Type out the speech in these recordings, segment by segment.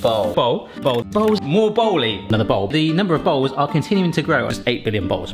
Bowl. Bowls. More bowly. Another bowl. The number of bowls are continuing to grow. It's 8 billion bowls.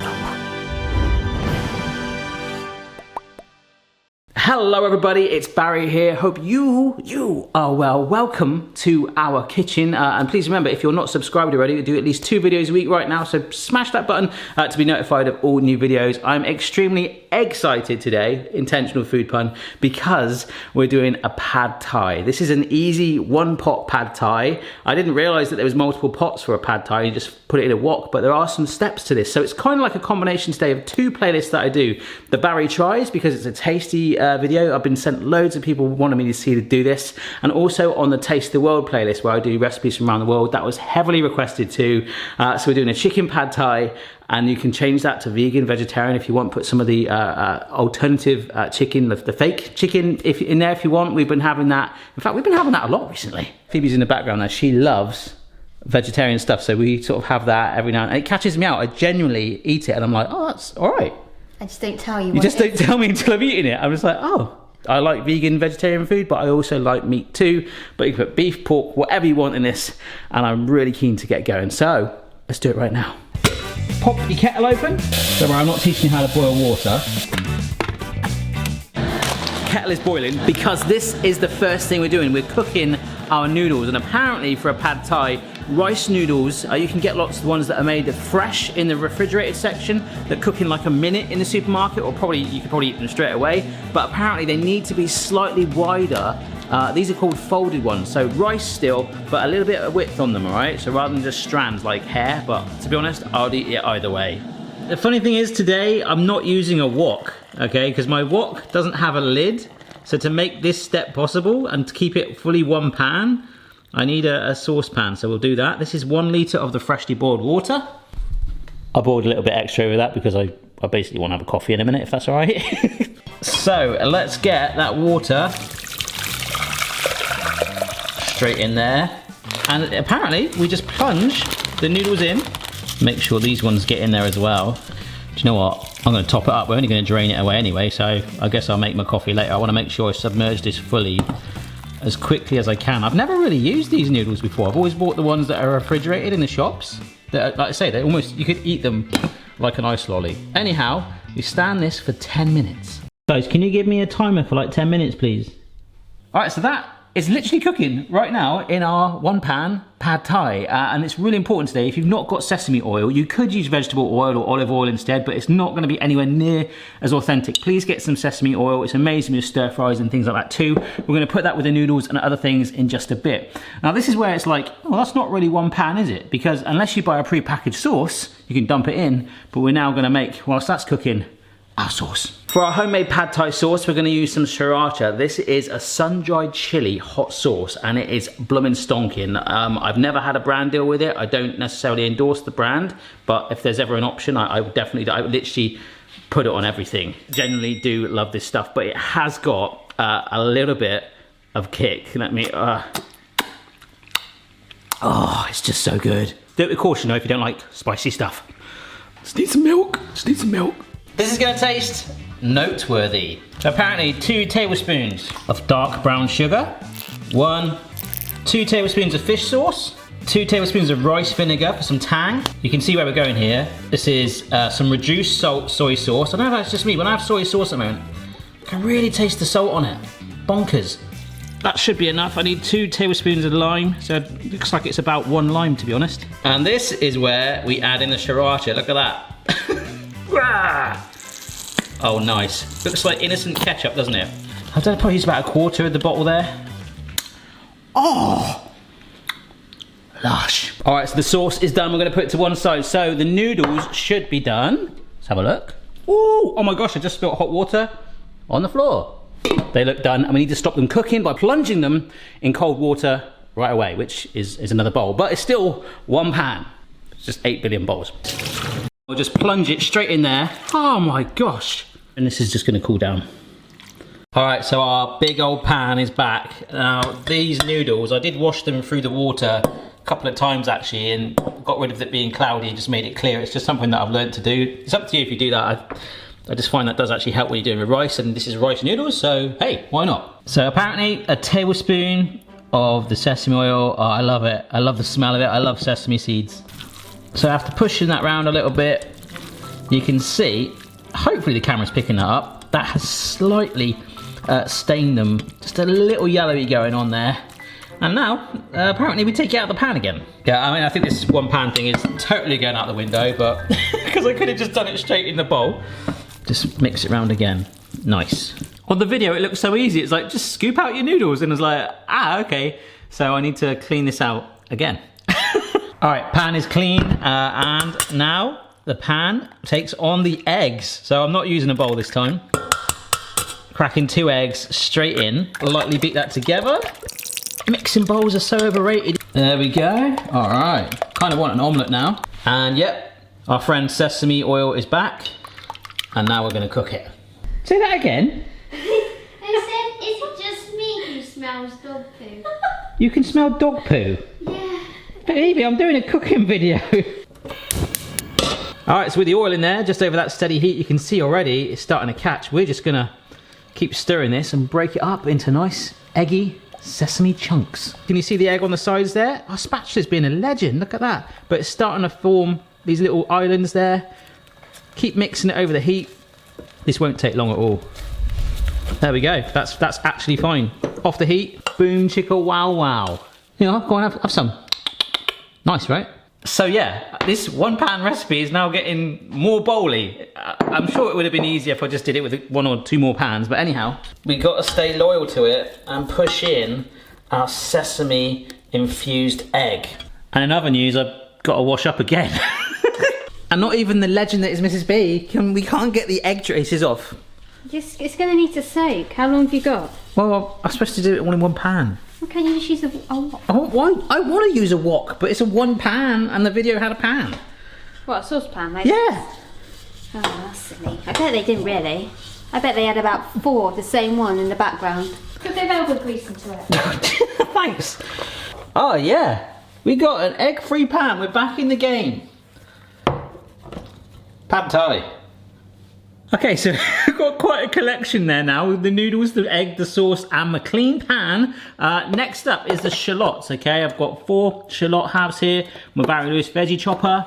Hello everybody, it's Barry here. Hope you are well. Welcome to our kitchen. And please remember, if you're not subscribed already, we do at least 2 videos a week right now. So smash that button to be notified of all new videos. I'm extremely excited today, intentional food pun, because we're doing a pad thai. This is an easy 1-pot pad thai. I didn't realize that there was multiple pots for a pad thai. You just put it in a wok, but there are some steps to this. So it's kind of like a combination today of 2 playlists that I do. The Barry Tries, because it's a tasty video. I've been sent loads of people wanting me to see to do this, and also on the Taste the World playlist where I do recipes from around the world. That was heavily requested too. So we're doing a chicken pad thai, and you can change that to vegan, vegetarian if you want. Put some of the alternative chicken, the fake chicken in there if you want. We've been having that. In fact, we've been having that a lot recently. Phoebe's in the background now. She loves vegetarian stuff, so we sort of have that every now and then. It catches me out. I genuinely eat it and I'm like, oh, that's all right. I just don't tell you. You just don't tell me until I've eaten it. I'm just like, oh, I like vegan, vegetarian food, but I also like meat too. But you can put beef, pork, whatever you want in this, and I'm really keen to get going. So let's do it right now. Pop your kettle open. Don't worry, I'm not teaching you how to boil water. Kettle is boiling because this is the first thing we're doing. We're cooking our noodles, and apparently for a pad thai, rice noodles, you can get lots of ones that are made fresh in the refrigerated section that cook in like a minute in the supermarket, or you could probably eat them straight away. But apparently they need to be slightly wider. These are called folded ones, so rice still, but a little bit of width on them, all right? So rather than just strands like hair, but to be honest, I'll eat it either way. The funny thing is today, I'm not using a wok, okay? Because my wok doesn't have a lid. So to make this step possible and to keep it fully one pan, I need a saucepan, so we'll do that. This is 1 litre of the freshly boiled water. I boiled a little bit extra over that because I basically want to have a coffee in a minute, if that's all right. So let's get that water straight in there. And apparently we just plunge the noodles in. Make sure these ones get in there as well. Do you know what? I'm going to top it up. We're only going to drain it away anyway, so I guess I'll make my coffee later. I want to make sure I submerge this fully as quickly as I can. I've never really used these noodles before. I've always bought the ones that are refrigerated in the shops. That, like I say, they're almost, you could eat them like an ice lolly. Anyhow, we stand this for 10 minutes. Guys, can you give me a timer for like 10 minutes, please? All right, so that is literally cooking right now in our 1-pan pad thai. And it's really important today, if you've not got sesame oil, you could use vegetable oil or olive oil instead, but it's not gonna be anywhere near as authentic. Please get some sesame oil. It's amazing with stir fries and things like that too. We're gonna put that with the noodles and other things in just a bit. Now this is where it's like, well, that's not really 1 pan, is it? Because unless you buy a pre-packaged sauce, you can dump it in, but we're now gonna make, whilst that's cooking, our sauce. For our homemade pad thai sauce, we're gonna use some sriracha. This is a sun-dried chili hot sauce, and it is bloomin' stonking. I've never had a brand deal with it. I don't necessarily endorse the brand, but if there's ever an option, I would literally put it on everything. Generally do love this stuff, but it has got a little bit of kick. Let me, oh, it's just so good. Do it with caution though if you don't like spicy stuff. Just need some milk, just need some milk. This is gonna taste noteworthy. So apparently 2 tablespoons of dark brown sugar, 2 tablespoons of fish sauce, 2 tablespoons of rice vinegar for some tang. You can see where we're going here. This is some reduced salt soy sauce. I don't know if that's just me, when I have soy sauce at the moment, I can really taste the salt on it. Bonkers. That should be enough. I need 2 tablespoons of lime, so it looks like it's about 1 lime to be honest. And this is where we add in the sriracha, look at that. Oh nice, looks like innocent ketchup, doesn't it? I've done probably use about 1/4 of the bottle there. Oh, lush. All right, so the sauce is done. We're gonna put it to one side. So the noodles should be done. Let's have a look. Ooh, oh my gosh, I just spilled hot water on the floor. They look done, and we need to stop them cooking by plunging them in cold water right away, which is another bowl, but it's still 1 pan. It's just 8 billion bowls. We'll just plunge it straight in there. Oh my gosh. And this is just gonna cool down. All right, so our big old pan is back. Now, these noodles, I did wash them through the water a couple of times actually, and got rid of it being cloudy, just made it clear. It's just something that I've learned to do. It's up to you if you do that. I just find that does actually help when you're doing with rice, and this is rice noodles, so hey, why not? So apparently a tablespoon of the sesame oil. Oh, I love it. I love the smell of it. I love sesame seeds. So after pushing that around a little bit, you can see, hopefully the camera's picking that up, that has slightly stained them. Just a little yellowy going on there. And now, apparently we take it out of the pan again. Yeah, I mean, I think this one pan thing is totally going out the window, but because I could have just done it straight in the bowl. Just mix it around again. Nice. On the video, it looks so easy. It's like, just scoop out your noodles. And it's like, okay. So I need to clean this out again. All right, pan is clean. And now the pan takes on the eggs. So I'm not using a bowl this time. Cracking 2 eggs straight in. Lightly beat that together. Mixing bowls are so overrated. There we go. All right. Kind of want an omelette now. And yep, our friend sesame oil is back. And now we're going to cook it. Say that again. I said, is it just me who smells dog poo? You can smell dog poo? Yeah. Baby, I'm doing a cooking video. All right, so with the oil in there, just over that steady heat, you can see already it's starting to catch. We're just going to keep stirring this and break it up into nice, eggy sesame chunks. Can you see the egg on the sides there? Our spatula's been a legend, look at that. But it's starting to form these little islands there. Keep mixing it over the heat. This won't take long at all. There we go, that's actually fine. Off the heat, boom chicka wow wow. You know, go on, have some. Nice, right? So yeah, this one pan recipe is now getting more bowly. I'm sure it would have been easier if I just did it with 1 or 2 more pans, but anyhow, we got to stay loyal to it and push in our sesame infused egg. And in other news, I've got to wash up again. And not even the legend that is Mrs. B, we can't get the egg traces off. It's going to need to soak. How long have you got? Well, I'm supposed to do it all in one pan. Well, can you just use a wok? Oh, I want to use a wok, but it's a one pan, and the video had a pan. What, a saucepan? Like yeah. This? Oh, that's silly. I bet they didn't really. I bet they had about 4, the same one in the background. Put their velvet grease into it. Thanks. Oh, yeah. We got an egg-free pan. We're back in the game. Pad Thai. Okay, so we've got quite a collection there now with the noodles, the egg, the sauce, and my clean pan. Next up is the shallots, okay? I've got 4 shallot halves here, my Barry Lewis veggie chopper.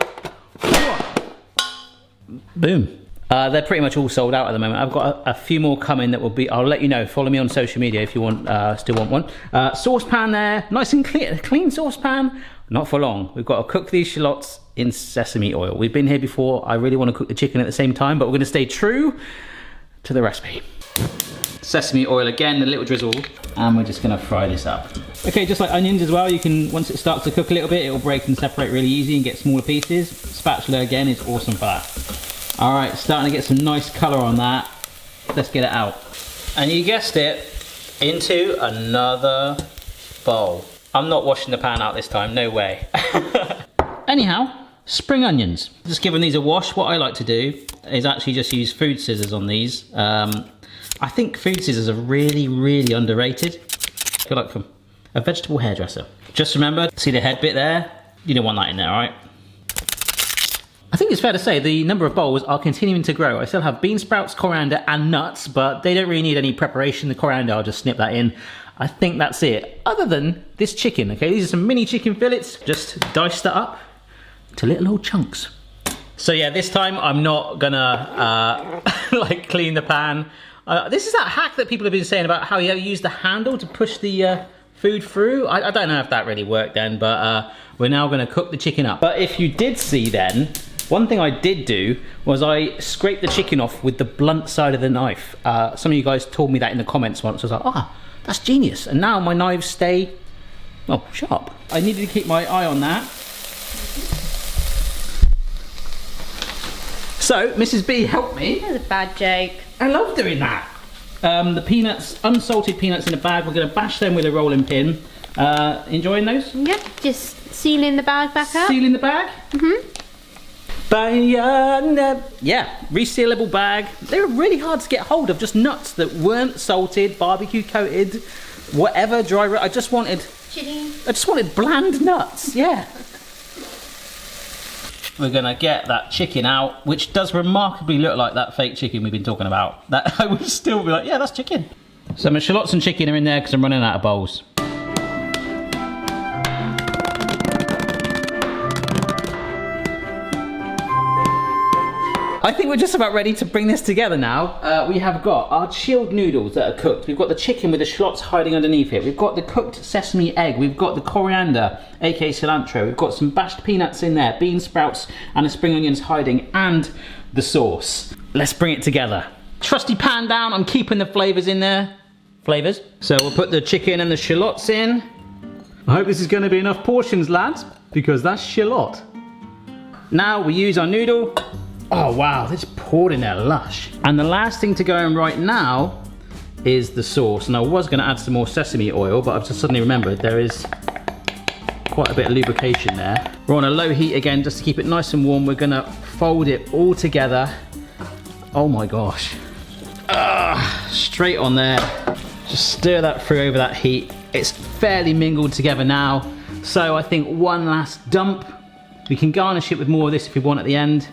Boom. They're pretty much all sold out at the moment. I've got a few more coming that will be, I'll let you know. Follow me on social media if you want, still want one. Saucepan there, nice and clean saucepan. Not for long. We've got to cook these shallots in sesame oil. We've been here before. I really want to cook the chicken at the same time, but we're going to stay true to the recipe. Sesame oil again, a little drizzle, and we're just going to fry this up. Okay, just like onions as well, you can, once it starts to cook a little bit, it'll break and separate really easy and get smaller pieces. Spatula again is awesome for that. All right, starting to get some nice color on that. Let's get it out. And you guessed it, into another bowl. I'm not washing the pan out this time, no way. Anyhow, spring onions. Just giving these a wash. What I like to do is actually just use food scissors on these. I think food scissors are really, really underrated. I feel like from a vegetable hairdresser. Just remember, see the head bit there? You don't want that in there, all right? I think it's fair to say the number of bowls are continuing to grow. I still have bean sprouts, coriander, and nuts, but they don't really need any preparation. The coriander, I'll just snip that in. I think that's it. Other than this chicken, okay? These are some mini chicken fillets. Just dice that up to little old chunks. So yeah, this time I'm not gonna like clean the pan. This is that hack that people have been saying about how you use the handle to push the food through. I don't know if that really worked then, but we're now gonna cook the chicken up. But if you did see then, one thing I did do was I scraped the chicken off with the blunt side of the knife. Some of you guys told me that in the comments once. I was like, that's genius. And now my knives stay, well, sharp. I needed to keep my eye on that. So, Mrs. B helped me. That was a bad joke. I love doing that. The peanuts, unsalted peanuts in a bag. We're going to bash them with a rolling pin. Enjoying those? Yep, just sealing the bag back up. Sealing the bag? Mm-hmm. Yeah, resealable bag. They were really hard to get hold of, just nuts that weren't salted, barbecue coated, whatever, dry. I just wanted bland nuts, yeah. We're gonna get that chicken out, which does remarkably look like that fake chicken we've been talking about. That I would still be like, yeah, that's chicken. So my shallots and chicken are in there because I'm running out of bowls. I think we're just about ready to bring this together now. We have got our chilled noodles that are cooked. We've got the chicken with the shallots hiding underneath it. We've got the cooked sesame egg. We've got the coriander, aka cilantro. We've got some bashed peanuts in there, bean sprouts and the spring onions hiding, and the sauce. Let's bring it together. Trusty pan down, I'm keeping the flavours in there. Flavors. So we'll put the chicken and the shallots in. I hope this is going to be enough portions, lads, because that's shallot. Now we use our noodle. Oh wow, it's poured in there lush. And the last thing to go in right now is the sauce. And I was going to add some more sesame oil, but I've just suddenly remembered there is quite a bit of lubrication there. We're on a low heat again just to keep it nice and warm. We're going to fold it all together. Oh my gosh. Straight on there. Just stir that through over that heat. It's fairly mingled together now. So I think one last dump. We can garnish it with more of this if we want at the end.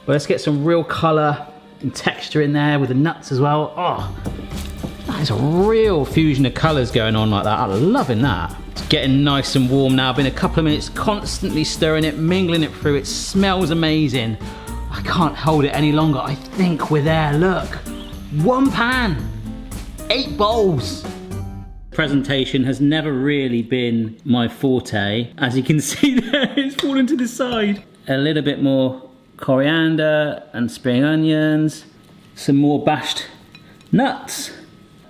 But let's get some real colour and texture in there with the nuts as well. Oh, that is a real fusion of colours going on like that. I'm loving that. It's getting nice and warm now. Been a couple of minutes constantly stirring it, mingling it through. It smells amazing. I can't hold it any longer. I think we're there. Look, 1 pan. 8 bowls. Presentation has never really been my forte. As you can see there, it's fallen to the side. A little bit more coriander and spring onions. Some more bashed nuts.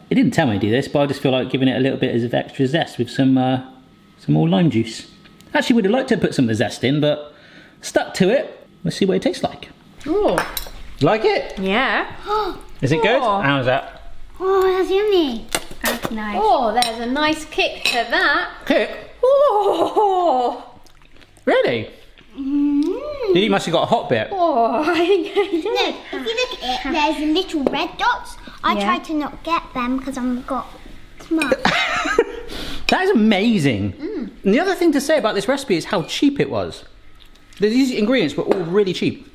It didn't tell me to do this, but I just feel like giving it a little bit of extra zest with some more lime juice. Actually would have liked to put some of the zest in, but stuck to it. Let's see what it tastes like. Ooh. Like it? Yeah. Is it good? How's that? Oh, that's yummy. That's nice. Oh, there's a nice kick to that. Kick? Oh. Really? You must have got a hot bit. Oh, I think I did. No, if you look at it, there's little red dots. I tried to not get them because I've got smart. That is amazing. And the other thing to say about this recipe is how cheap it was. These ingredients were all really cheap.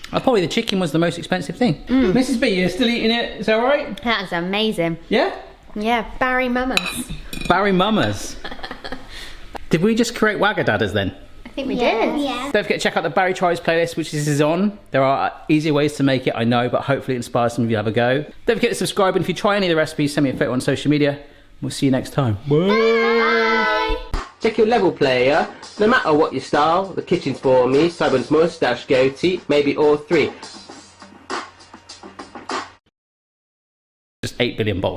Probably the chicken was the most expensive thing. Mrs. B, you're still eating it? Is that all right? That's amazing. Yeah? Yeah, Barry Mamas. Barry Mamas. Did we just create Wagadadas then? I think we did. Yeah. Don't forget to check out the Barry Tries playlist, which this is on. There are easier ways to make it, I know, but hopefully it inspires some of you to have a go. Don't forget to subscribe, and if you try any of the recipes, send me a photo on social media. We'll see you next time. Bye. Check your level, player. No matter what your style, the kitchen's for me. Simon's moustache, goatee, maybe all three. Just 8 billion bowls.